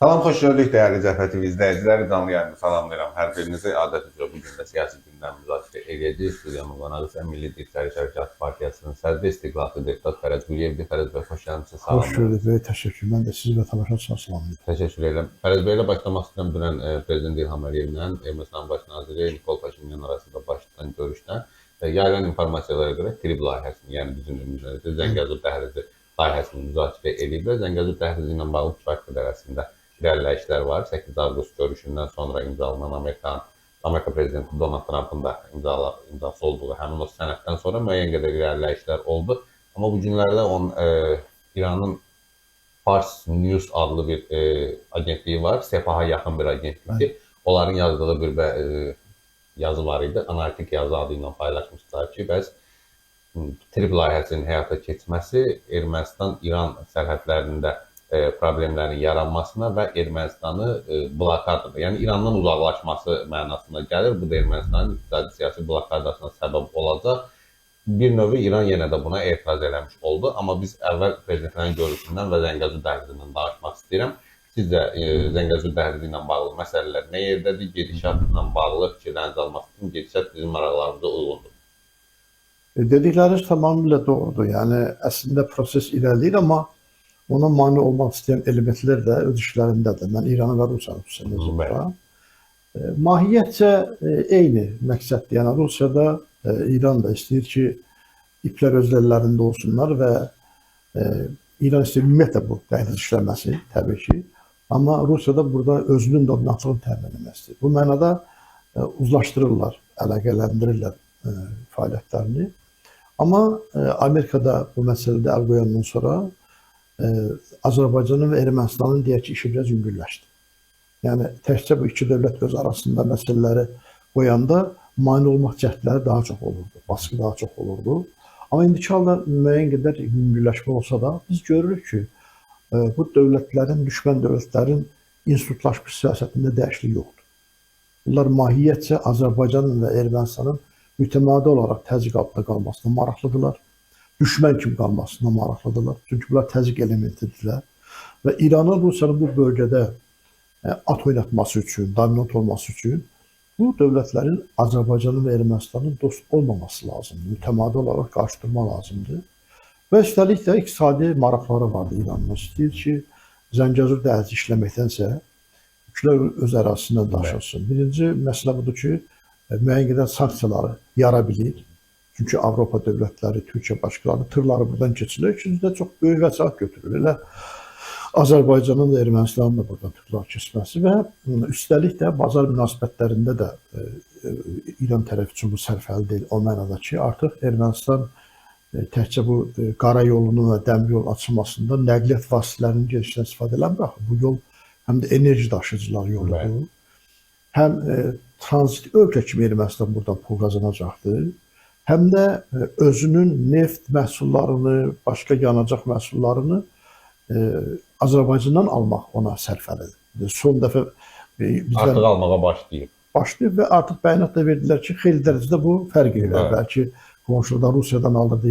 Salam, xoş gördük dəyərli Cəfət TV izləyiciləri. Canlı yayında salamlayıram. Hər birinizi adət üzrə bugün də siyasi gündəm müzakirə edəcəyik. Studiyanın qonağı isə Milli Dirçəli Şərkət Partiyasının sədri istiqlallı deputat Fərəz Quliyevdir. Fərəz bəy, xoş gəlmisiniz. Hoş gördük və təşəkkür. Mən də sizi və tamaşaçılarına salamlayıram. Təşəkkür edirəm. Fərəz bəy ilə başlamaq istəyirəm. Dünən Prezident İlham Əliyevlə Ermənistan baş naziri Nikol Paşinyan arasında başlayan görüşdən yayılan informasiyalara görə Trib layihəsini, yəni bizim ümumizdə Zəngəzur dəhlizi layihəsini müzakirə ediblər. Zəngəzur dəhlizi ilə bağlı kifayət qədər əslində irəliləyişlər var. 8 avqust görüşündən sonra imzalanan Amerika prezidenti Donald Trump'ın da imzası olduğu həmin o sənəddən sonra müəyyən qədər irəliləyişlər oldu. Amma bu günlərdə İranın Fars News adlı bir agentliyi var. Sepaha yaxın bir agentlikdir. Onların yazdığı bir yazı var idi. Analitik yazı adı ilə paylaşmışlar ki, bəs Trib layihəsinin həyata keçməsi Ermənistan-İran sərhədlərində problemlərin yaranmasına və Ermənistanı blokadadır. Yəni İrandan uzaqlaşması mənasına gəlir. Bu da Ermənistanın iqtisadi siyasi blokadasına səbəb olacaq. Bir növ İran yenə də buna etiraz eləmiş oldu. Amma biz əvvəl prezidentlərin görüşündən və Zəngəzur dəhlizindən danışmaq istəyirəm. Sizcə Zəngəzur dəhlizi ilə bağlı məsələlər nə yerdədir? Gedişatla bağlı fikirlərinizi almaq üçün gedişat bizim maraqlarımıza uyğundur. Dedikləriniz tamamilə doğrudur. Yəni əslində proses irəliləyir, amma ona mane olmaq istəyən elementlər də öz işlərindədir. Mən İranı və Rusiyanı xüsusən mahiyyətcə eyni məqsəddir. Yəni Rusiyada, İran da istəyir ki, iplər öz əllərində olsunlar və İran istəyir ümumiyyətlə bu dəhliz işləməsi təbii ki. Amma Rusiyada burada özünün dominatlığını təmin etməsidir. Bu mənada uzlaşdırırlar, əlaqələndirirlər fəaliyyətlərini. Amma Amerikada bu məsələdə əl qoyandan sonra Azərbaycanın və Ermənistanın deyək ki, işi biraz yüngülləşdi. Yəni təkcə bu iki dövlət öz arasında məsələləri qoyanda mane olmaq cəhdləri daha çox olurdu, baskı daha çox olurdu. Amma indiki halda müəyyən qədər yüngülləşmə olsa da biz görürük ki, bu dövlətlərin, düşmən dövlətlərin institutlaşmış siyasətində dəyişiklik yoxdur. Bunlar mahiyyətcə Azərbaycanın və Ermənistanın mütəmadi olaraq təzyiq altında qalmasına maraqlıdırlar. Düşmən kimi qalmasına maraqlıdırlar. Çünki bunlar təzyiq elementidirlər. Və İranın, Rusiyanın bu bölgədə at oynatması üçün, dominant olması üçün bu dövlətlərin Azərbaycanın və Ermənistanın dost olmaması lazımdır. Mütəmadi olaraq qarşıdurma lazımdır. Və üstəlik də iqtisadi maraqları vardı İranın. İstəyir ki, Zəngəzur dəhlizi işləməkdənsə ülkələr öz ərazisindən daşınsın. Birinci məsələ budur ki, müəyyən qədər sanksiyaları yara bilir. Çünki Avropa dövlətləri, Türkiyə başqaları tırları buradan keçirir. İkincisi də çox böyük vəsait götürür. Elə Azərbaycanın da Ermənistanın da buradan tırlar keçməsi və üstəlik də bazar münasibətlərində də İran tərəfi üçün bu sərfəli deyil. O mənada ki, artıq Ermənistan təkcə bu qara yolunun və dəmir yol açılmasında nəqliyyat vasitələrinin gedişindən istifadə eləmir. Bu yol həm də enerji daşıyıcılar yoludur. Həm tranzit ölkə kimi Ermənistan buradan pul qazanacaqdır. Həm də özünün neft məhsullarını, başqa yanacaq məhsullarını Azərbaycandan almaq ona sərfəlidir. Son dəfə artıq almağa başlayıb və artıq bəyanat da verdilər ki, xeyli dərəcədə bu fərq edir. Bəlkə qonşulardan Rusiyadan aldığı,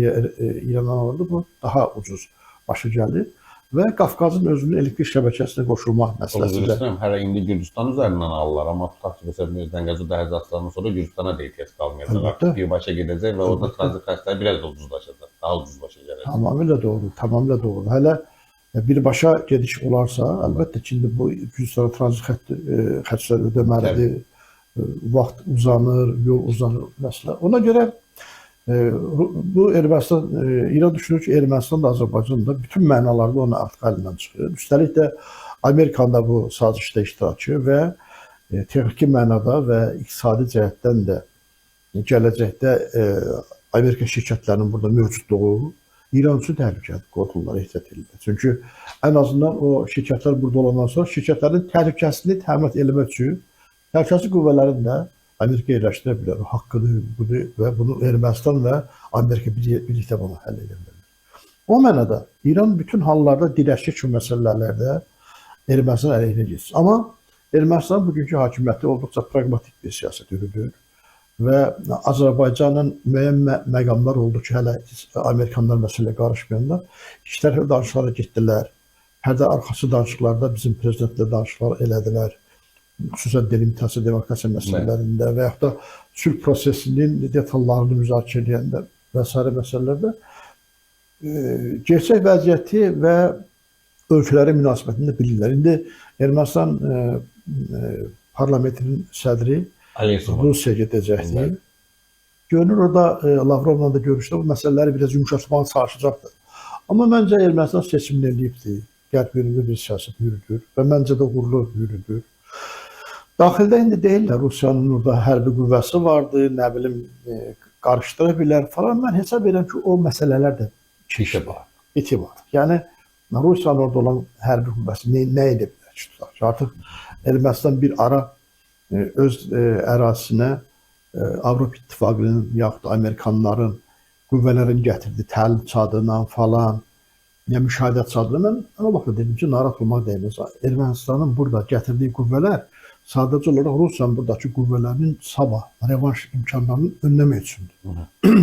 İrandan aldığı bu daha ucuz başa gəlir. Və Qafqazın özünün elektrik şəbəkəsinə qoşulmaq məsələsində. Hələ indi Gürcüstan üzərindən alırlar, amma tutaq ki, məsələn, Zəngəzur dəhlizi açılandan sonra Gürcüstana da ehtiyac qalmayacaq. Birbaşa gedəcək və orada tranzit xərcləri biraz da ucuzlaşacaq, daha ucuz başa gələcək. Tamamilə doğru, tamamilə doğru. Hələ birbaşa gediş olarsa, əlbəttə ki, indi bu Gürcüstana tranzit xərcləri ödəməlidir, vaxt uzanır, yol uzanır məsələ. Ona görə bu Ermənistan, İran düşünür ki, Ermənistan da Azərbaycan da bütün mənalarda ona artıq əlindən çıxır. Üstəlik də Amerikan da bu sazişdə iştirakçı və texniki mənada və iqtisadi cəhətdən də gələcəkdə Amerika şirkətlərinin burada mövcudluğu İran üçün təhlükədir, qorxurlar, ehtiyat edirlər. Çünki ən azından o şirkətlər burada olandan sonra şirkətlərin təhlükəsini təmin etmək üçün təhlükəsizlik qüvvələrini də Amerika yerləşdirə bilər. O haqqıdır, budur və bunu Ermənistan və Amerika birlikdə bunu həll edə bilər. O mənada İran bütün hallarda dirəşik kimi məsələlərdə Ermənistan əleyhinə geçsin. Amma Ermənistan bugünkü hakimiyyəti olduqca pragmatik bir siyasət yürüdür və Azərbaycanın müəyyən məqamlar oldu ki, hələ Amerikanlar məsələyə qarışmayanlar iki tərəfli danışıqlara getdilər. pərdə arxası danışıqlarda bizim prezidentlə danışıqlar elədilər. Xüsusən delimitasiya, demarkasiya məsələlərində və yaxud da sülh prosesinin detallarını müzakirə edəndə və sair məsələlərdə gerçək vəziyyəti və ölkələrin münasibətini də bilirlər. İndi Ermənistan parlamentinin sədri Rusiyaya gedəcəkdir. Görünür orada Lavrovla da görüşdə bu məsələləri biraz yumuşatmağa çalışacaqdır. Amma məncə Ermənistan seçimini eləyibdir. Qərb yönlü bir siyasət yürüdür və məncə də uğurlu yürüdür. Daxildə indi deyirlər Rusiyanın orada hərbi qüvvəsi vardır, nə bilim qarışdıra bilər falan. Mən hesab edirəm ki, o məsələlər də iti var. Yəni Rusiyanın orada olan hərbi qüvvəsi nə edə bilər ki, tutaq ki, artıq Ermənistan bir ara öz ərazisinə Avropa İttifaqının yaxud da Amerikanların qüvvələrin gətirdiyi təlim çadırından falan, ya müşahidə çadırından mən o vaxtda dedim ki, narahat olmaq deyilməz. Ermənistanın burada gətirdiyi qüvvələr sadəcə olaraq Rusiyanın buradakı qüvvələrinin sabah revanş imkanlarını önləmək üçündür.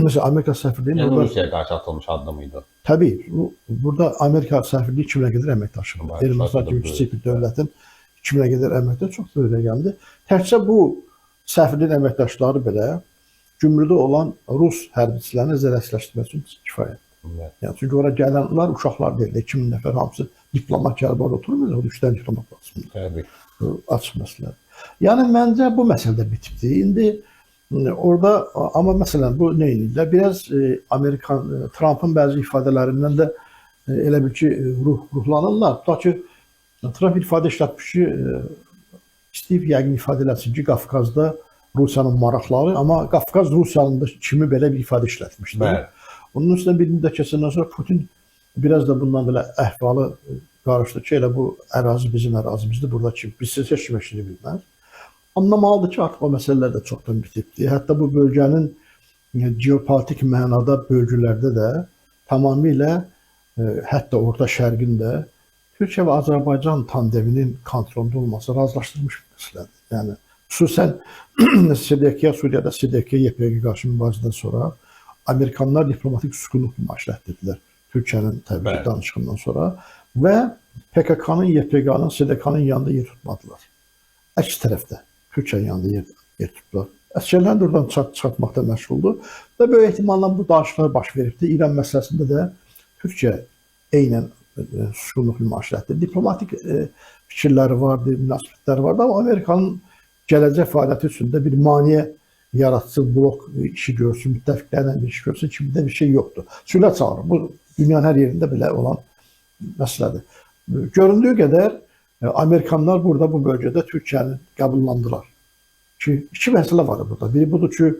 Mesela Amerika səfirliyi yəni Rusiyaya qarşı atılmış addım idi. Təbii, burada Amerika səfirliyi 2000-ə qədər əməkdaşı var. Ermənistan kimi kiçik bir dövlətin 2000-ə qədər əməkdaşı çox böyük rəqəmdir. Təkcə bu səfirliyin əməkdaşları belə gümrüdə olan Rus hərbiçilərini zərərsizləşdirmək üçün kifayətdir. Yəni, çünki oraya gələnlər uşaqlar deyil, 2000 nəfər hamısı diplomat gəlib orada oturmuyor, 3-dən diplomat lazımdır. Təbii. Açıq məsələ. Yəni, məncə bu məsələdə bitibdir. İndi orada, amma məsələn, bu nə edirlər? Biraz Trump'ın bəzi ifadələrindən də elə bil ki, ruhlanırlar. Tutaq ki, Trump ifadə işlətmiş ki, istəyib yəqin ifadə eləsin ki, Qafqazda Rusiyanın maraqları, amma Qafqaz Rusiyanın da kimi belə bir ifadə işlətmişdir. Bəli. Onun üstündə bir müddət keçəndən sonra Putin biraz da bundan belə əhvalı qarışdı ki, elə bu ərazi bizim ərazimizdir, burada ki, biz heç kim eşini bilməz. Anlamalıdır ki, artıq o məsələlər də çoxdan bitibdir. Hətta bu bölgənin geopolitik mənada bölgülərdə də tamamilə, hətta Orta Şərqin də Türkiyə və Azərbaycan tandeminin kontrolunda olması razılaşdırılmış bir məsələdir. Yəni, xüsusən SDK, Suriyada SDK, YPG qarşı mübarizədən sonra Amerikanlar diplomatik susqunluq nümayiş etdirdilər Türkiyənin təbii danışığından sonra və PKK-nın, YPG-nın, SDK-nın yanında yer tutmadılar. Əks tərəfdə Türkiyənin yanında yer tutdular. Əsgərlərini oradan çıxartmaqda məşğuldur və böyük ehtimalla bu danışıqlar baş veribdir. İran məsələsində də Türkiyə eynən susqunluq nümayiş etdirdi. Diplomatik fikirləri vardı, münasibətləri vardı, amma Amerikanın gələcək fəaliyyəti üçün də bir maneə yaratsın, blok işi görsün, müttəfiqlərlə bir iş görsün, kimdə bir şey yoxdur. Sülhə çağırır. Bu, dünyanın hər yerində belə olan məsələdir. Göründüyü qədər Amerikanlar burada, bu bölgədə Türkiyəni qəbullandılar. İki məsələ var burada. Biri budur ki,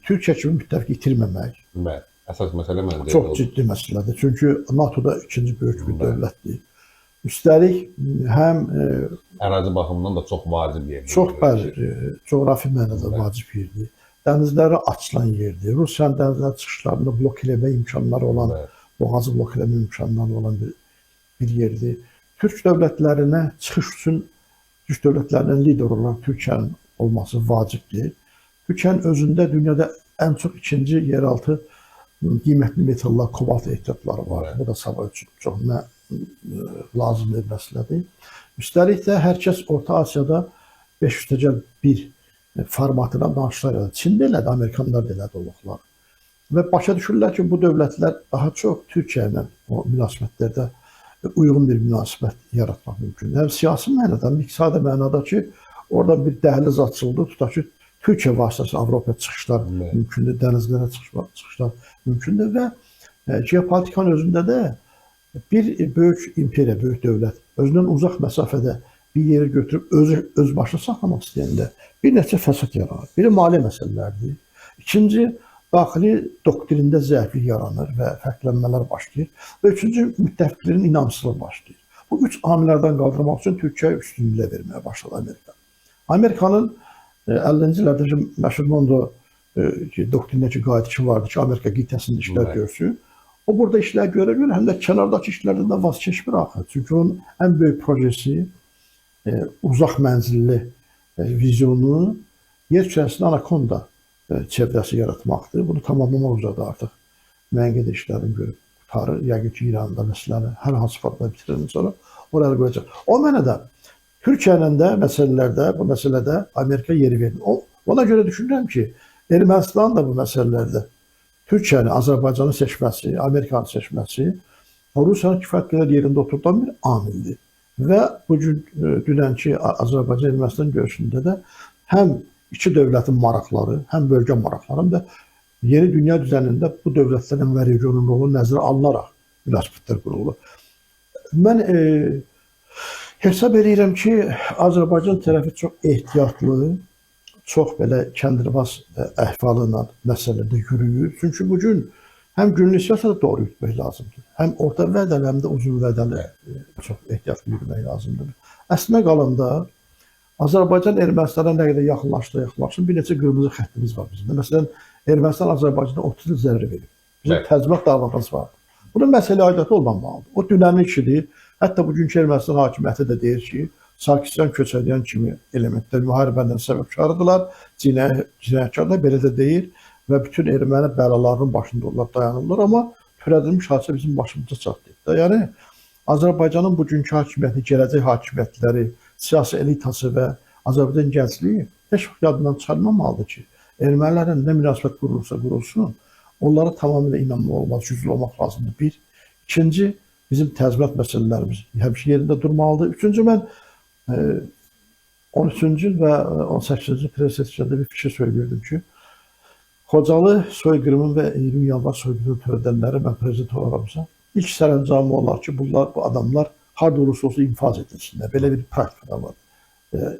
Türkiyə kimi müttəfiq itirməmək. Bəli. Əsas məsələ məncə çox ciddi məsələdir. Çünki NATO-da ikinci böyük bir dövlətdir. Üstəlik, həm ərazi baxımından da çox vacib yerdir. Çox bəli, coğrafi mənada vacib yerdir. Dənizləri açılan yerdir. Rusiyanın dənizləri çıxışlarında blok eləmə imkanları olan, boğazı blok eləmə imkanları olan bir yerdir. Türk dövlətlərinə çıxış üçün Türk dövlətlərinin lider olan Türkiyənin olması vacibdir. Türkiyənin özündə dünyada ən çox ikinci yeraltı qiymətli metallar, kobalt ehtiyatları var. Bu da sabah üçün çox lazım bir məsələdir. Üstəlik də hər kəs Orta Asiyada 500-1 formatına danışıqlar edir. Çində elədi, Amerikanlar da elədi olduqlar. Və başa düşürlər ki, bu dövlətlər daha çox Türkiyə ilə o münasibətlərdə uyğun bir münasibət yaratmaq mümkündür. Həm siyasi mənada, həm iqtisadi mənada ki, orada bir dəhliz açıldı. Tutaq ki, Türkiyə vasitəsilə Avropaya çıxışlar mümkündür, dənizlərə çıxışlar mümkündür və geopolitikanın özündə də bir böyük imperiya, böyük dövlət özündən uzaq məsafədə bir yeri götürüb öz başına saxlamaq istəyəndə bir neçə fəsad yaranır. Biri maliyyə məsələlərdir. İkinci, daxili doktrində zəiflik yaranır və fərqlənmələr başlayır. Və üçüncü, müttəfiqlərin inamsızlığı başlayır. Bu üç amillərdən qaldırmaq üçün Türkiyə üstünlüyə verməyə başladı Amerika. Amerikanın 50-ci illərdə məşhur Monroe doktrindəki qayıdışı vardı ki, Amerika qitəsində işlər görsün. O burada işlər görə, həm də kənardakı işlərdən də vaz keçmir axı. Çünki onun ən böyük projesi uzaq mənzilli vizyonu yer kürəsində anakonda çevrəsi yaratmaqdır. Bunu tamamlamaq üzrədə artıq müəyyən işlərini görüb tarı, yəqin ki, İranda məsələni hər hansı formada bitirdikdən sonra oraya qoyacaq. O mənada Türkiyənin də məsələlərdə, bu məsələdə Amerika yeri verir. Ona görə düşünürəm ki, Ermənistan da bu məsələlərdə Türkiyəni, Azərbaycanı seçməsi, Amerikanı seçməsi Rusiyanın kifayət qədər yerində oturdan bir amildir. Və bu dünənki Azərbaycan-Ermənistan görüşündə də həm iki dövlətin maraqları, həm bölgə maraqları, həm də yeni dünya düzənində bu dövlətlərin və regionun rolu nəzərə alınaraq münasibətlər qurulur. Mən hesab edirəm ki, Azərbaycan tərəfi çox ehtiyatlı, çox belə kəndinbaz əhvalı ilə məsələdə yürüyür. Çünki bugün həm günlük siyasətə doğru yürümək lazımdır. Həm orta vədəli, həm də uzun vədəli çox ehtiyatlı yürümək lazımdır. Əslində qalanda Azərbaycan Ermənistana nə qədər yaxınlaşdı, bir neçə qırmızı xəttimiz var bizim. Məsələn, Ermənistan Azərbaycana 30 il zərər verir. Bizim təzyiqat davamız var. Bunun məsələ aidiyyatı olmamalıdır. O dünənin işidir. Hətta bugünkü Ermənistan hakimiyyəti də deyir ki, Sarkisyan köçəliyən kimi elementlər müharibədən səbəbkardılar, cinayətkarlar belə də deyir və bütün erməni bəlalarının başında onlar dayanırlar, amma törədilmiş hadisə bizim başımıza çatdı. Yəni, Azərbaycanın bugünkü hakimiyyəti, gələcək hakimiyyətləri, siyasi elitası və Azərbaycan gəncliyi heç vaxt yadından çıxarmamalıdır ki, ermənilərlə nə münasibət qurulursa qurulsun, onlara tamamilə inanmaq olmaz, güclü olmaq lazımdır. Bir. İkinci, bizim təzminat məsələlərimiz həmişə yerində durmalıdır. Üçüncü, mən 13-cü il və 18-ci prezident seçkilərdə bir fikir söyləyirdim ki, Xocalı soyqırımın və 20 yanvar soyqırımın törədənləri mən prezident olaramsa, ilk sərəncamı olar ki, bu adamlar harada olursa olsa infaz edilsinlər. Belə bir praktika var.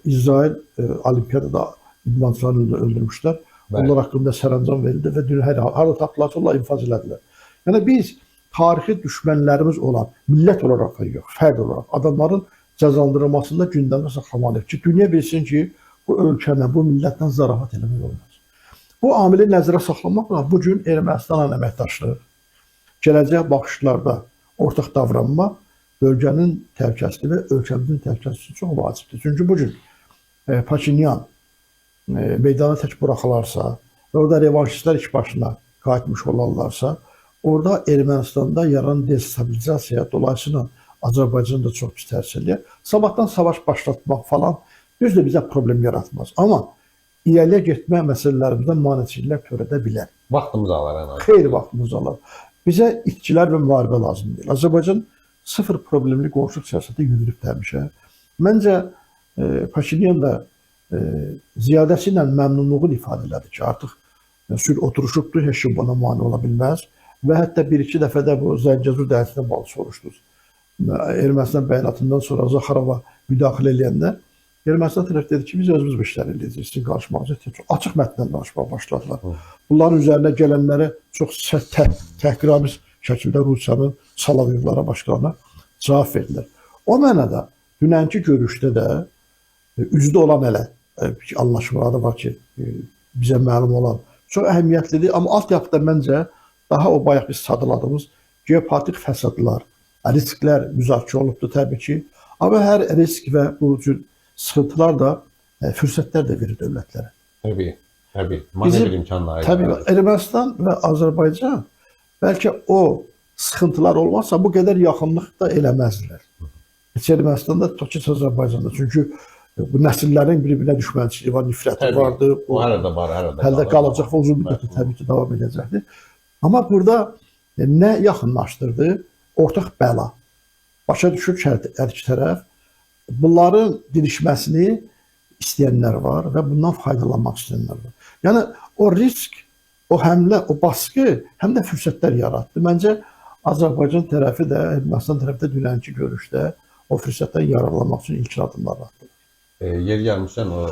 İsrail olimpiyadada idmançılarını öldürmüşlər. Onlar haqqında sərəncam verildi və harada tapdılarsa onlar infaz elədilər. Yəni biz tarixi düşmənlərimiz olan, millət olaraq yox, fərd olaraq adamların cəzalandırılmasında gündəmdə saxlamalıyıq ki, dünya bilsin ki, bu ölkədən, bu millətdən zarafat eləmək olmaz. Bu amili nəzərə saxlamaqla bugün Ermənistanla əməkdaşlıq, gələcək baxışlarda ortaq davranma bölgənin təhlükəsizliyi və ölkəmizin təhlükəsizliyi çox vacibdir. Çünki bugün Paşinyan meydana tək buraxılarsa və orada revanşistlər iş başına qayıtmış olarlarsa, orada Ermənistanda yaranan destabilizasiya dolayısıyla Azərbaycan da çox pis təsir edir. Sabahdan savaş başlatmaq falan düzdür bizə problem yaratmaz. Amma irəliyə getmə məsələlərimizdə maneçiliklər törədə bilər. Vaxtımız alar. Xeyli vaxtımız alar. Bizə itkilər və müharibə lazım deyil. Azərbaycan sıfır problemli qonşuluq siyasəti yürüdüb həmişə. Məncə Paşinyan da ziyadəsi ilə məmnunluğunu ifadə elədi ki, artıq sülh oturuşubdur, heç kim buna mane ola bilməz. Və hətta bir-iki dəfə də bu Zəngəzur dəhlizindən bağlı soruşdunuz. Ermənistan bəyanatından sonra Zaxarova müdaxilə eləyəndə Ermənistan tərəf dedi ki, biz özümüz bu işləri eləyəcəyik, sizin qarşımağınıza ehtiyac yox. Açıq mətndən danışmağa başladılar. Bunların üzərinə gələnlərə çox təhqiramiz şəkildə Rusiyanın Salaviyevlara, başqalarına cavab verdilər. O mənada dünənki görüşdə də üzdə olan hələ anlaşmaları var ki, bizə məlum olan çox əhəmiyyətlidir. Amma altyapıda məncə daha o bayaq biz sadladığımız geopolitik fəsadlar, risklər müzakirə olunubdur təbii ki. Amma hər risk və bu cür sıxıntılar da fürsətlər də verir dövlətlərə. Təbii. Manevr imkanları. Təbii, Ermənistan və Azərbaycan bəlkə o sıxıntılar olmazsa bu qədər yaxınlıq da eləməzdilər. Heç Ermənistanda, heç Azərbaycanda. Çünki bu nəsillərin bir-birinə düşmənçiliyi var, nifrəti vardır. Bu arada var, Hələ qalacaq və uzun müddətdə təbii ki, davam edəcəkdir. Amma burada nə yaxınlaşdırdı? Ortaq bəla. Başa düşür ki, hər iki tərəf bunların dirişməsini istəyənlər var və bundan faydalanmaq istəyənlər var. Yəni, o risk, o həmlə, o baskı həm də fürsətlər yaratdı. Məncə, Azərbaycan tərəfi də, Ermənistan tərəfi də dünənki görüşdə o fürsətdən yararlanmaq üçün ilk adımlar atdı. Yeri gəlmişsən, o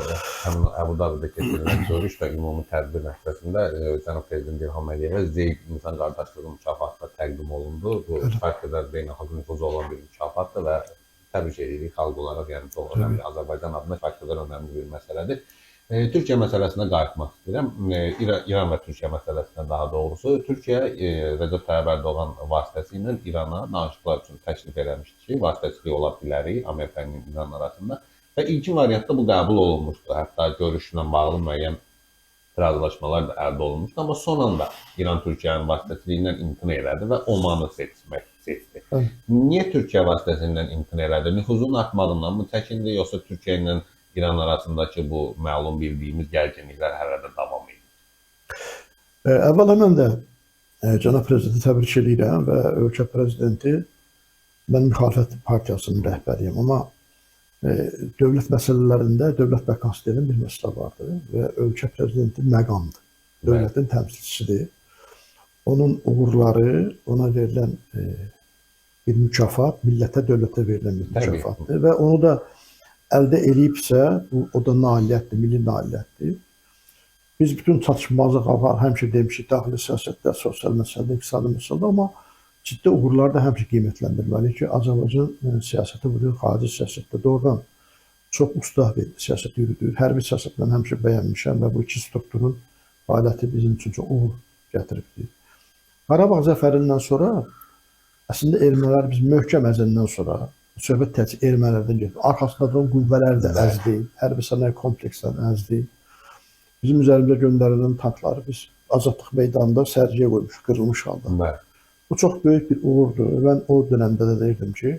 həmin Əbu Dabidə keçirilən görüş və ümumi tədbir nəticəsində cənab prezident İlham Əliyevə Zeyid İnsan Qardaşlığı mükafatı təqdim olundu. Bu fərq qədər beynəlxalq nüfuzu olan bir mükafatdır və təbrik edirik xalq olaraq, yəni çox önəmli, Azərbaycan adına fərq qədər önəmli bir məsələdir. Türkiyə məsələsinə qayıtmaq istəyirəm. İran və Türkiyə məsələsinə daha doğrusu. Türkiyə Rəcəb Tayyib Ərdoğan vasitəsilə İrana danışıqlar üçün təklif eləmişdi ki, vasitəçilik ola bilərik Amerika ilə İran arasında. Və ilkin variantda bu qəbul olunmuşdu. Hətta görüşlə bağlı müəyyən razılaşmalar da əldə olunmuşdu. Amma son anda İran Türkiyənin vasitəsilə imtina elədi və Omanı seçdi. Hı. Niyə Türkiyə vasitəsilə imtina elədi? Nüfuzun artmadığından mı çəkindi, yoxsa Türkiyə ilə İran arasındakı bu məlum bildiyimiz gərginliklər hələ də davam edir? Əvvəla mən də cənab prezidenti təbrik edirəm və ölkə prezidenti, mən müxalifət partiyasının rəhbəriyəm, amma dövlət məsələlərində dövlət bərkasının bir məsələ vardır və ölkə prezidenti məqamdır, dövlətin təmsilçisidir. Onun uğurları, ona verilən bir mükafat, millətə, dövlətə verilən bir mükafatdır və onu da əldə edibsə, o da nailiyyətdir, milli nailiyyətdir. Biz bütün çatışmazlıqlar həmişə demişik, daxili siyasətdə, sosial məsələdə, iqtisadi məsələdə, amma ciddi uğurlar da həmişə qiymətləndirməli ki, Azərbaycan siyasəti budur, xarici siyasətdə doğrudan çox ustah bir siyasət yürüdür. Hərbi siyasətlə həmişə bəyənmişəm və bu iki strukturun fəaliyyəti bizim üçün çox uğur gətiribdir. Qarabağ zəfərindən sonra əslində ermənilər biz möhkəm əzəndən sonra söhbət təkcə ermənilərdən gedir. Arxasında duran qüvvələr də əzdi, hərbi sənaye komplekslərini əzdi. Bizim üzərimizə göndərilən tankları biz Azadlıq meydanında sərgiyə qoymuşuq, qırılmış halda. Bu çox böyük bir uğurdur. Mən o dönəmdə də deyirdim ki,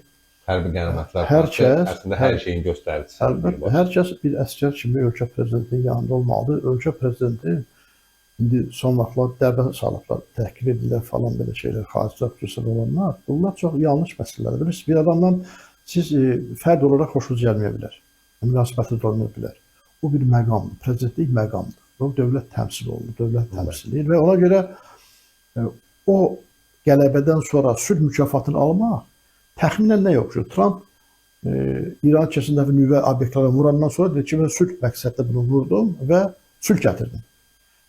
hərbi qənimətlər əslində hər şeyin göstəricisi. Hər kəs bir əsgər kimi ölkə prezidentinin yanında olmalıdır. Ölkə prezidenti indi son vaxtlar dəbə salıblar, təhqir edirlər falan belə şeylər, xaricdə kürsüdə olanlar. Bunlar çox yanlış məsələlərdir. Bir adamdan siz fərd olaraq xoşunuz gəlməyə bilər, münasibətiniz olmaya bilər. O bir məqamdır, prezidentlik məqamdır. O dövlət təmsil olunur, dövlət təmsil edir və ona görə o qələbədən sonra sülh mükafatını almaq təxminən nə yoxdur? Trump İran keçən dəfə nüvə obyektlərini vurandan sonra dedi ki, mən sülh məqsəddə bunu vurdum və sülh gətirdim.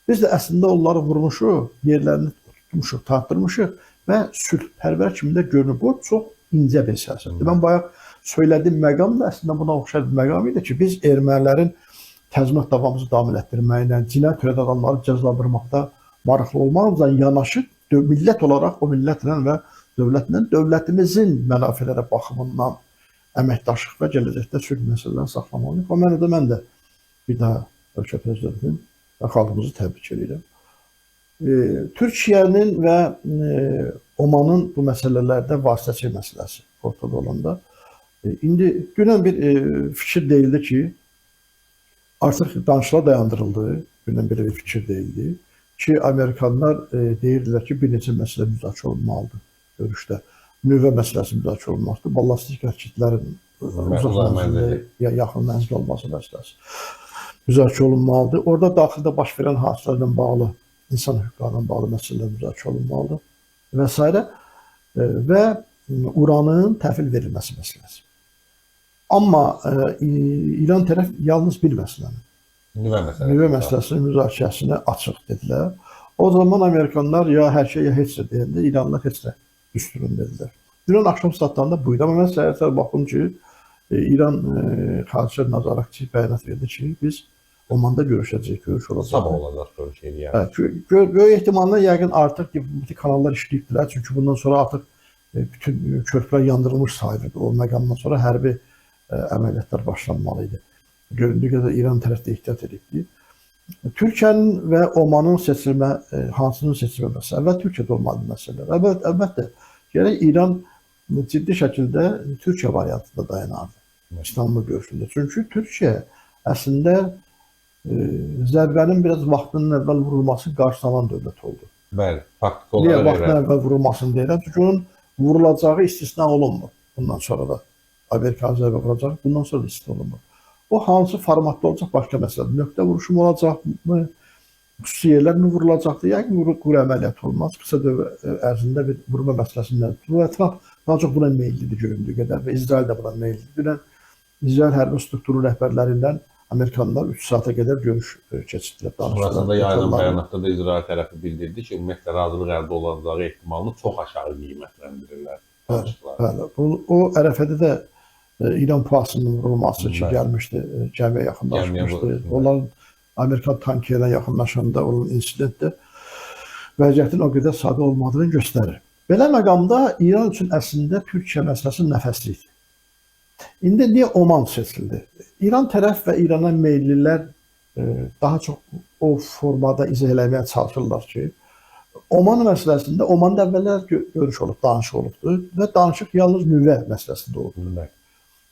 Biz də əslində onları vurmuşuq, yerlərini tutmuşuq, tartırmışıq və sülhpərvər kimi də görünür. Bu çox incə bir siyasətdir. Mən bayaq söylədiyim məqam da əslində buna oxşar bir məqam idi ki, biz ermənilərin təzminat davamımızı davam etdirməklə, cinayət törədən adamları cəzalandırmaqda maraqlı olmağımızla yanaşı, millət olaraq o millətlə və dövlətlə dövlətimizin mənafələri baxımından əməkdaşlıq və gələcəkdə sülh məsələlərini saxlamalıyıq. O mənada mən də bir daha ölkə prezidentinin və xalqımızı təbrik edirəm. Türkiyənin və Omanın bu məsələlərdə vasitəçi məsələsi ortada olanda indi dünən bir fikir deyildi ki, artıq danışıqlar dayandırıldı. Dünən belə bir fikir deyildi ki, Amerikanlar deyirdilər ki, bir neçə məsələ müzakirə olunmalıdır görüşdə. Nüvə məsələsi müzakirə olunmalıdır. Ballastik raketlərin uzaq mənzilli, yaxın mənzilli olması məsələsi müzakirə olunmalıdır. Orada daxildə baş verən hadisələrlə bağlı, insan hüquqlarla bağlı məsələlər müzakirə olunmalıdır və s. Və uranın təhvil verilməsi məsələsi. Amma İran tərəf yalnız bir məsələni, nüvə məsələsinin müzakirəsini açıq dedilər. O zaman Amerikanlar ya hər şey ya heç nə deyəndə, İranlar heç nə üstürün dedilər. Dünən axşam saatlarında buydu. Amma mən səhər baxdım ki, İran Xarici Nəzarətçi bəyanat verdi ki, biz Omanda görüşəcəyik, görüş olacaq. Sabah olacaq görüş eləyək. Böyük ehtimalla yəqin artıq bütün kanallar işləyibdilər. Çünki bundan sonra artıq bütün körpülər yandırılmış sayılırdı. O məqamdan sonra hərbi əməliyyatlar başlanmalıydı. Göründüyü qədər İran tərəfdə ehtiyat edibdi. Türkiyənin və Omanın seçilmə, hansının seçilməməsi, əvvəl Türkiyədə olmalı məsələlər. Əlbəttə, gərək İran ciddi şəkildə Türkiyə variantında dayanardı. İstanbul görüşündə. Çünki Türkiyə əslində zərbənin biraz vaxtının əvvəl vurulması qarşılanan dövlət oldu. Bəli, faktik olaraq. Niyə vaxtının əvvəl vurulmasını deyirəm? Çünki onun vurulacağı istisna olunmur. Bundan sonra da Amerikan zərbə vuracaq, bundan sonra da istisna olunmur. O hansı formatda olacaq başqa məsələdir. Nöqtə vuruşum olacaqmı? Xüsusi yerlər mi vurulacaqdır? Yəqin quru əməliyyat olmaz. Qısa dövr ərzində bir vurma məsələsindən. Bu ətraf daha çox buna meyillidir göründüyü qədər və İsrail də buna meyillidir. Dünən İsrail hərbi strukturu rəhbərlərindən Amerikanlar 3 saata qədər görüş keçirdilər. Sonrasında yayılan bəyanatda da İsrail tərəfi bildirdi ki, ümumiyyətlə razılıq əldə olunacağı ehtimalını çox aşağı qiymətləndirirlər. Bəli. O ərəfədə də İran PUA-sının vurulması ki, gəlmişdi, gəmiyə yaxınlaşmışdı. Onların Amerikan tankı ilə yaxınlaşanda olan insidentdə vəziyyətin o qədər sadə olmadığını göstərir. Belə məqamda İran üçün əslində Türkiyə məsələsi nəfəslikdir. İndi niyə Oman seçildi? İran tərəf və İrana meyllilər daha çox o formada izah eləməyə çalışırlar ki, Oman məsələsində Omanda əvvəllər görüş olub, danışıq olubdur və danışıq yalnız nüvə məsələsində olubdur.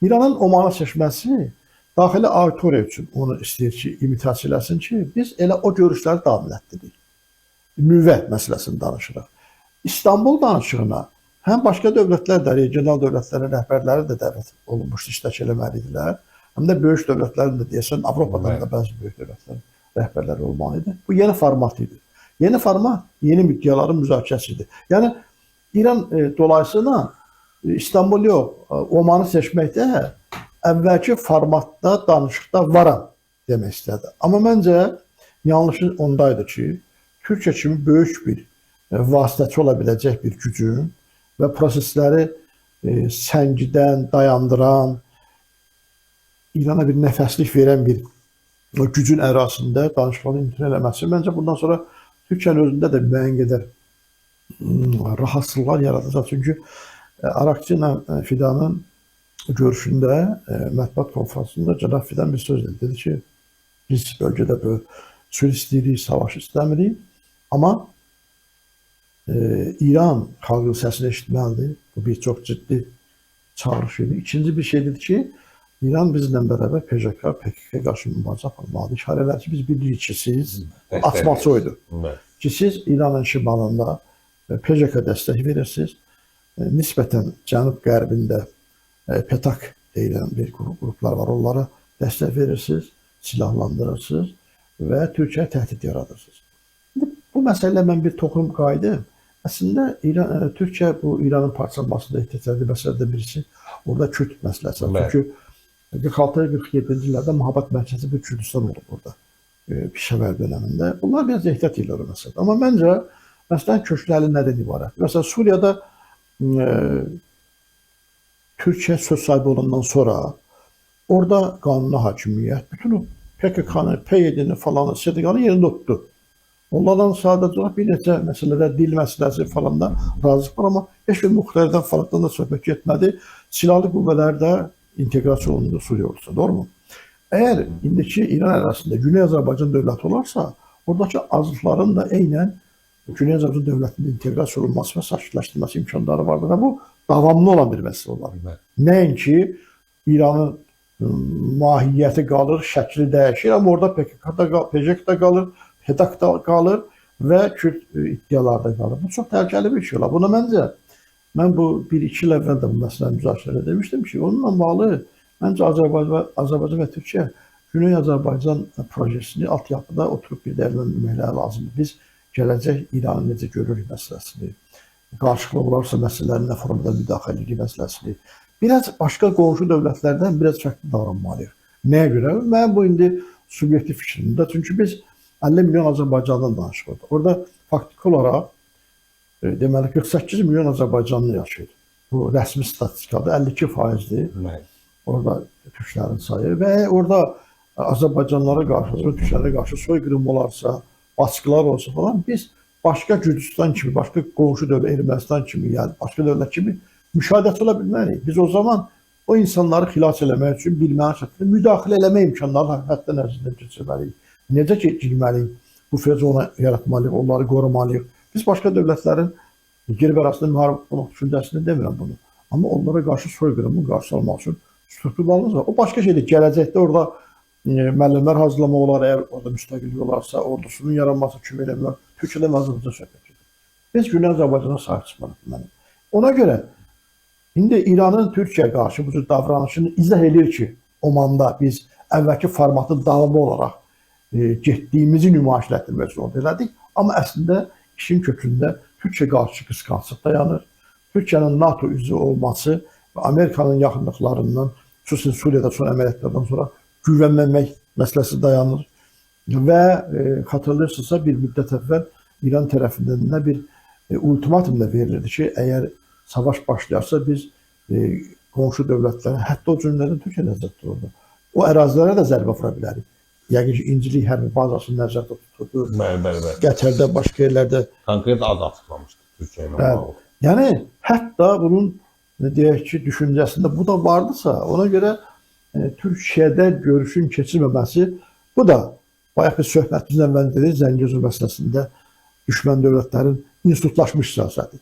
İranın Omanı seçməsi daxili auditoriya üçün onu istəyir ki, imitasiya eləsin ki, biz elə o görüşləri davam etdiririk. Nüvə məsələsini danışırıq. İstanbul danışığına həm başqa dövlətlər də, regional dövlətlərin rəhbərləri də dəvət olunmuşdu, iştirak eləməlidirlər. Həm də böyük dövlətlərin də deyəsən, Avropadan da bəzi böyük dövlətlərin rəhbərləri olmalıdır. Bu yeni format idi. Yeni format, yeni müddəaların müzakirəsidir. Yəni, İran dolayısıyla İstanbul yox, Omanı seçməkdə əvvəlki formatda, danışıqda varam demək istədi. Amma məncə yanlışı ondaydı ki, Türkiyə kimi böyük bir vasitəçi ola biləcək bir gücün və prosesləri səngidən, dayandıran, İrana bir nəfəslik verən bir gücün ərazisində danışıqların imtina eləməsi məncə bundan sonra Türkiyənin özündə də müəyyən qədər rahatsızlıqlar yaradacaq. Çünki Arakçı ilə Fidanın görüşündə, mətbuat konferansında cənab Fidan bir söz dedi. Dedi ki, biz bölgədə sülh istəyirik, savaş istəmirik. Amma İran xalqın səsini eşitməlidir. Bu bir çox ciddi çağırış idi. İkinci bir şey dedi ki, İran bizlə bərabər PKK-ya qarşı mübarizə aparmalıdır. İşarə edir ki, biz bilirik ki, siz açmaçı oydu. Ki, siz İranın şimalında PKK dəstək verirsiniz. Nisbətən cənub-qərbində PETAK deyilən bir qruplar var. Onlara dəstək verirsiniz, silahlandırırsınız və Türkiyə təhdid yaradırsınız. Bu məsələlə mən bir toxunum qaydım. Əslində, Türkiyə bu İranın parçalanmasında ehtiyac edir məsələdə birisi orada Kürt məsələsi. Çünki 46-47-ci illərdə Muhabbat mərkəzi bir Kürdistan olub burada. Pişəvər dönəmində. Bunlar biraz ehtiyat edirlər o məsələdə. Amma məncə, məsələn, kökləri nədən ibarət? Məsələn, Suriyada Türkiyə söz sahibi olandan sonra orada qanuna hakimiyyət, bütün o PKK-nı, PYD-ni falanı, SDK-nı yerində tutdu. Onlardan sadəcə bir neçə məsələdə, dil məsələsi falan da razılıq var, amma heç bir müxtərdən falandan da söhbət getmədi. Silahlı qüvvələr də inteqrasiya olundu Suriya ordusuna, doğru mu? Əgər indiki İran arasında Güney Azərbaycan dövləti olarsa, oradakı azlıqların da eynən Güney Azərbaycan dövlətinin inteqrasiya olunması və sakitləşdirilməsi imkanları vardır və bu davamlı olan bir məsələ olar. Nəinki İranın mahiyyəti qalır, şəkli dəyişir, amma orada PKK da qalır, PETAK da qalır və Kürt iddialar da qalır. Bu çox təhlükəli bir şey olar. Buna məncə, mən bu 1-2 il əvvəl də bu məsələni müzakirə demişdim ki, onunla bağlı məncə Azərbaycan və Türkiyə Güney Azərbaycan projesini altyapıda oturub bir dəyərləndirməkləri lazımdır. Biz gələcək İranı necə görürük məsələsini, qarşılıqlı olarsa məsələlərin nə formada müdaxiləliyi məsələsini, biraz başqa qonşu dövlətlərdən biraz fərqli davranmalıyıq. Nəyə görə? Mən bu indi subyektiv fikrimdə, çünki biz 50 milyon Azərbaycandan danışırıq. Orada faktiki olaraq deməli 48 milyon Azərbaycanlı yaşayır. Bu rəsmi statistikada 52%-dir. Orada türklərin sayı və orada Azərbaycanlara qarşı, türklərə qarşı soyqırım olarsa, baskılar olsa falan biz başqa Gürcüstan kimi, başqa qonşu dövlət Ermənistan kimi, yəni başqa dövlət kimi müşahidəçi ola bilmərik. Biz o zaman o insanları xilas eləmək üçün bilməli şəkildə müdaxilə eləmə imkanlarını hətta nəzərdən keçirməliyik. Necə ki, girməliyik, bu zona yaratmalıyıq, onları qorumalıyıq. Biz başqa dövlətlərin qərb arasında müharibə olmaq düşüncəsini demirəm bunu. Amma onlara qarşı soyqırımın qarşı almaq üçün strukturlarımız var. O başqa şeydir. Gələcəkdə orada müəllimlər hazırlamaq olar, əgər orada müstəqillik olarsa, ordusunun yaranması kömək eləmək, Türkiyədə məzəmətə söhbət edir. Biz Güney Azərbaycana sahib çıxmalıyıq. Ona görə indi İranın Türkiyəyə qarşı bu cür davranışını izah edir ki, Omanda biz əvvəlki formatın davamı olaraq getdiyimizi nümayiş etdirmək zorunda elədik. Amma əslində işin kökündə Türkiyə qarşı qısqanclıq dayanır. Türkiyənin NATO üzvü olması və Amerikanın yaxınlıqlarından, xüsusən Suriyada son əməliyyatlardan sonra güvənməmək məsələsi dayanır. Və xatırlayırsınızsa bir müddət əvvəl İran tərəfindən nə bir ultimatum da verilirdi ki, əgər savaş başlayarsa biz qonşu dövlətlərin, hətta o cümlədən Türkiyə nəzərdə tutulurdu. O ərazilərə də zərbə vura bilərik. Yəqin ki, İncilik hərbi bazasını nəzərdə tuturdu. Qətərdə, başqa yerlərdə. Konkret ad açıqlamışdı Türkiyə ilə bağlı. Yəni, hətta bunun deyək ki, düşüncəsində bu da vardısa, ona görə Türkiyədə görüşün keçirməməsi, bu da bayaq bir söhbətimizdən əvvəl dedik, Zəngəzur məsələsində düşmən dövlətlərin institutlaşmış siyasəti.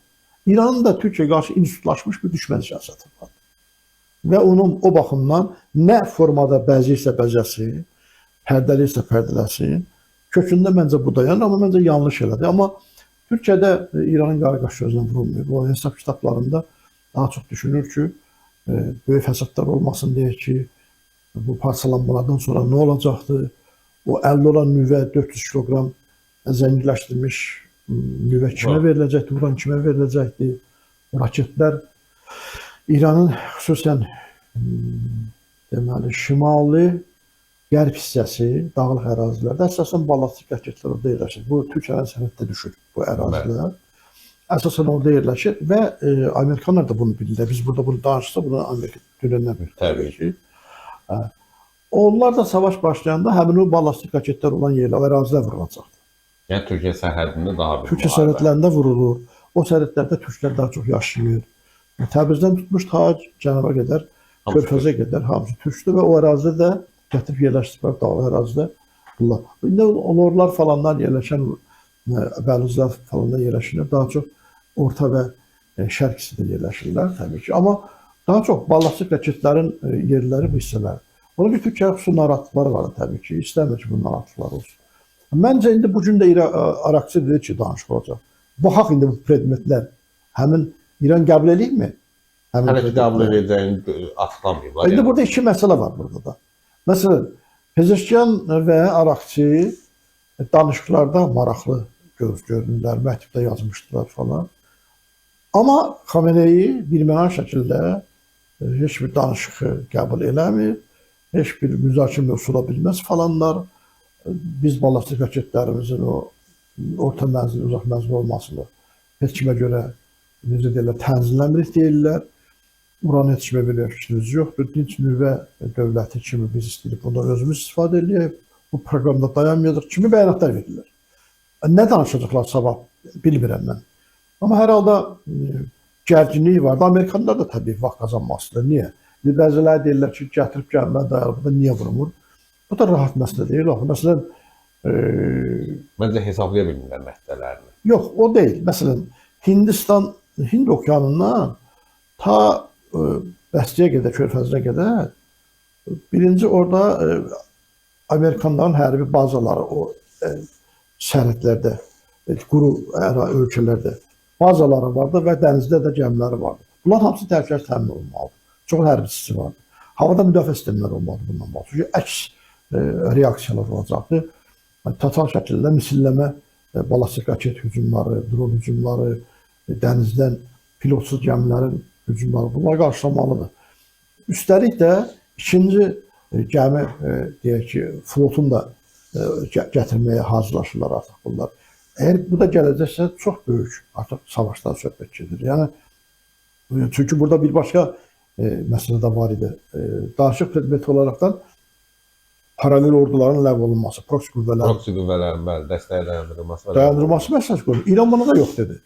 İranın da Türkiyəyə qarşı institutlaşmış bir düşmən siyasəti var. Və onun o baxımdan nə formada bəzirsə bəzəsin, pərdəlirsə pərdələsin, kökündə məncə bu dayanır, amma məncə yanlış elədi. Amma Türkiyədə İranın qara qaşı gözdən vurulmuyor. Bu hesab kitablarında daha çox düşünür ki, böyük fəsadlar olmasın deyə ki, bu parçalanmalardan sonra nə olacaqdır? O 50 olan nüvə 400 kilogram zənginləşdirilmiş nüvə kimə veriləcəkdir? Uran kimə veriləcəkdir? Raketlər İranın xüsusən deməli şimali qərb hissəsi, dağlıq ərazilərdə əsasən ballistik raketlər orada yerləşir. Bu Türkiyənin sərhəddə düşür bu ərazilər. Əsasən orada yerləşir və Amerikanlar da bunu bilirlər. Biz burada bunu danışsa bunu Amerika dünəndən Təbii ki. Onlar da savaş başlayanda həmin o ballistik raketlər olan yerlər, ərazilər vurulacaqdır. Yəni Türkiyə sərhədində daha bir Türkiyə sərhədlərində vurulur. O sərhədlərdə türklər daha çox yaşayır. Təbrizdən tutmuş ta cənuba qədər, Körfəzə qədər hamısı türkdür və o ərazidə də gətirib yerləşdiriblər dağlıq ərazidə. Bunlar. İndi onlarlar falanlar yerləşən, bəluzlar falanlar yerləşirlər. Daha çox orta və şərq hissədə yerləşirlər təbii ki. Amma daha çox ballistik raketlərin yerləri bu hissələr. Ona bir Türkiyə xüsusi narahatlıqları var təbii ki. İstəmir ki, bu narahatlıqlar olsun. Məncə indi bu gün də Arakçı dedi ki, danışıq olacaq. Baxaq indi bu predmetlər həmin İran qəbul edilmi? Hələ ki, qəbul edəcəyini açıqlamayıblar. İndi burada iki məsələ var burada da. Məsələn, Pezeşkiyan və Arakçı danışıqlarda maraqlı görünürlər, məktubda yazmışdılar falan. Amma Xameneyi birmənalı şəkildə heç bir danışığı qəbul eləmir, heç bir müzakirə usula bilməz falanlar. Biz ballistik raketlərimizin o orta mənzil, uzaq mənzil olmasını heç kimə görə necə deyirlər, tənzimləmirik deyirlər. Uran heç kimə belə fikrimiz yoxdur. Dinc nüvə dövləti kimi biz istəyirik bundan özümüz istifadə edək. Bu proqramda dayanmayacaq kimi bəyanatlar verirlər. Nə danışacaqlar sabah bilmirəm mən. Amma hər halda gərginlik var. Amerikanlar da təbii vaxt qazanmasıdır. Niyə? Bəziləri deyirlər ki, gətirib gəlmə dayanıb, da niyə vurmur? Bu da rahat məsələ deyil. Məsələn, məncə hesablaya bilmirlər məhdələrini. Yox, o deyil. Məsələn, Hindistan, Hind okeanından ta Bəstiyə qədər, Körfəzinə qədər birinci orada Amerikanların hərbi bazaları o sərhədlərdə, quru ölkələrdə bazaları vardı və dənizdə də gəmiləri vardı. Bunlar hamısı təhlükəsizlik təmin olunmalıdır. Çox hərbiçisi vardı. Havada müdafiə sistemləri olmalıdır bundan başqa. Çünki əks reaksiyalar olacaqdı. Total şəkildə misilləmə, ballistik raket hücumları, dron hücumları, dənizdən pilotsuz gəmilərin hücumları bunlar qarşılamalıdır. Üstəlik də ikinci gəmi, deyək ki, flotun da gətirməyə hazırlaşırlar artıq bunlar. Əgər bu da gələcəksə çox böyük artıq savaşdan söhbət gedir. Yəni, çünki burada bir başqa məsələ də var idi. Danışıq predmeti olaraqdan paralel orduların ləğv olunması, proksi qüvvələrin dayandırılması məsələsi qoyulur. İran buna da yox dedi.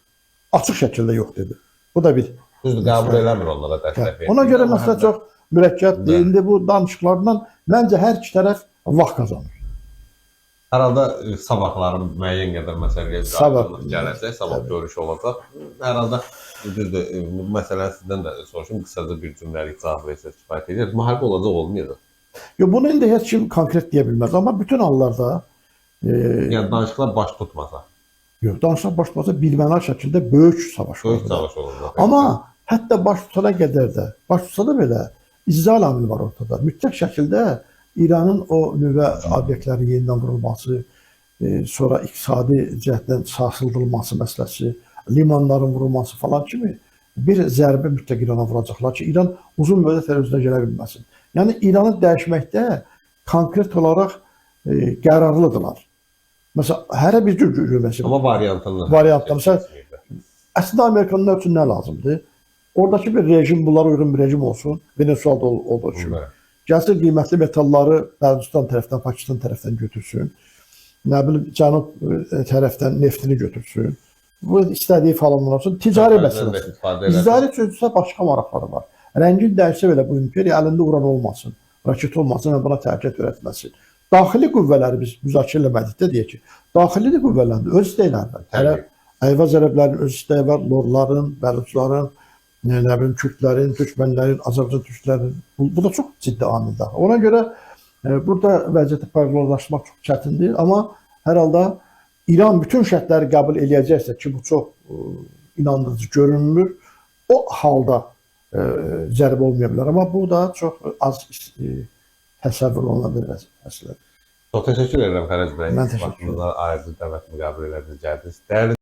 Açıq şəkildə yox dedi. Bu da bir qəbul eləmir onlara dəstək verir. Ona görə məsələ çox mürəkkəbdir. İndi bu danışıqlardan məncə hər iki tərəf vaxt qazanır. Hər halda sabahların müəyyən qədər məsələyə gələcək, sabah görüş olacaq. Hər halda düzdür, bu məsələni sizdən də soruşum, qısaca bir cümləlik cavab versəz kifayət edir. Müharibə olacaq, olmayacaq. Yox, bunu indi heç kim konkret deyə bilməz, amma bütün hallarda yəni danışıqlar baş tutmasa. Yox, danışıqlar baş tutmasa bilməli şəkildə böyük savaş olur. Böyük savaş olur. Amma hətta baş tutana qədər də, baş tutsa da belə izah amili var ortada. Mütləq şəkildə İranın o nüvə obyektləri yenidən vurulması, sonra iqtisadi cəhətdən sarsıldırılması məsələsi, limanların vurulması falan kimi bir zərbə mütləq İrana vuracaqlar ki, İran uzun müddət özünə gələ bilməsin. Yəni İranı dəyişməkdə konkret olaraq qərarlıdırlar. Məsələn, hərə bir cür görməsi. Amma variantında. Məsələn, əslində Amerikanlar üçün nə lazımdır? Oradakı bir rejim, bunlara uyğun bir rejim olsun. Venezuelada olduğu kimi. Gəlsin qiymətli metalları Bəlucistan tərəfdən, Pakistan tərəfdən götürsün. Nə bilim, Cənub tərəfdən neftini götürsün. Bu istədiyi falan olsun. Ticari məsələsi. Ticari sözcüsə başqa maraqları var. Rəngin dəyişsə belə bu imperiya əlində uran olmasın, raket olmasın və buna təhlükə törətməsin. daxili qüvvələri biz müzakirə eləmədikdə deyək ki, daxili qüvvələrin öz istəkləri var. Təbii. Əyvaz ərəblərin öz istəyi var, lorların, bəluçların, nə bilim türklərin, türkmənlərin, Azərbaycan türklərinin. Bu da çox ciddi amildir. Ona görə burada vəziyyəti proqnozlaşmaq çox çətindir, amma hər halda İran bütün şərtləri qəbul eləyəcəksə ki, bu çox inandırıcı görünmür, o halda zərbə olmaya bilər. Amma bu da çox az təsəvvür oluna bilər məsələdir. Çox təşəkkür edirəm Fərəc bəy. Mən təşəkkür edirəm. Vaxtınızdan ayırdınız, dəvətimi qəbul elədiniz, gəldiniz. Dəyərli